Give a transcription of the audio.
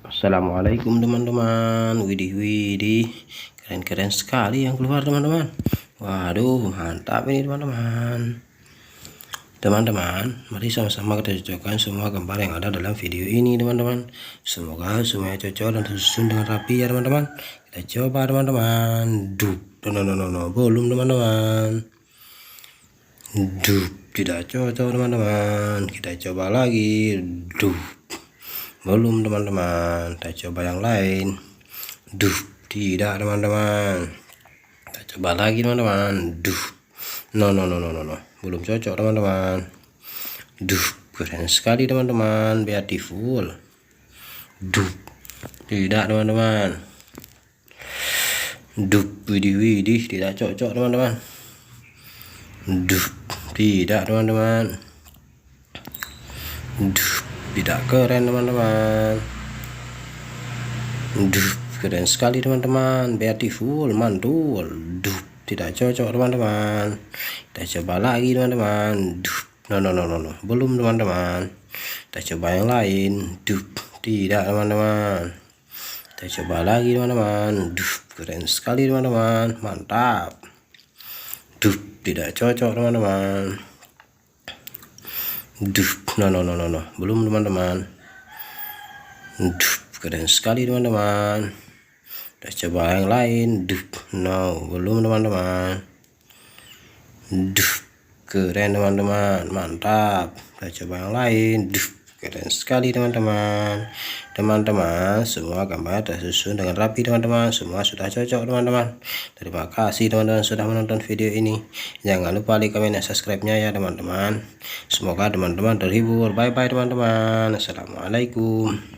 Assalamualaikum teman-teman. Widih, keren-keren sekali yang keluar teman-teman. Waduh, mantap ini teman-teman. Mari sama-sama kita cocokkan semua gambar yang ada dalam video ini teman-teman. Semoga semuanya cocok dan tersusun dengan rapi ya teman-teman. Kita coba teman-teman. Belum teman-teman. Tidak cocok teman-teman. Kita coba lagi. Belum teman-teman. Kita coba yang lain. Tidak teman-teman. Kita coba lagi teman-teman. No. Belum cocok teman-teman. Keren sekali teman-teman. Beautiful. Tidak teman-teman. Widih, tidak cocok teman-teman. Tidak teman-teman. Tidak keren teman-teman. Keren sekali teman-teman. Beautiful, mantul. Tidak cocok teman-teman. Kita coba lagi teman-teman. No. Belum teman-teman. Kita coba yang lain. Tidak teman-teman. Kita coba lagi teman-teman. Keren sekali teman-teman. Mantap. Tidak cocok teman-teman. No. Belum teman-teman. Keren sekali teman-teman. Kita coba yang lain. No, belum teman-teman. Keren teman-teman. Mantap. Kita coba yang lain. Keren sekali teman-teman. Semua gambar tersusun dengan rapi teman-teman. Semua sudah cocok teman-teman. Terima kasih teman-teman sudah menonton video ini. Jangan lupa like, komen, dan subscribe-nya ya teman-teman. Semoga teman-teman terhibur. Bye bye teman-teman. Assalamualaikum.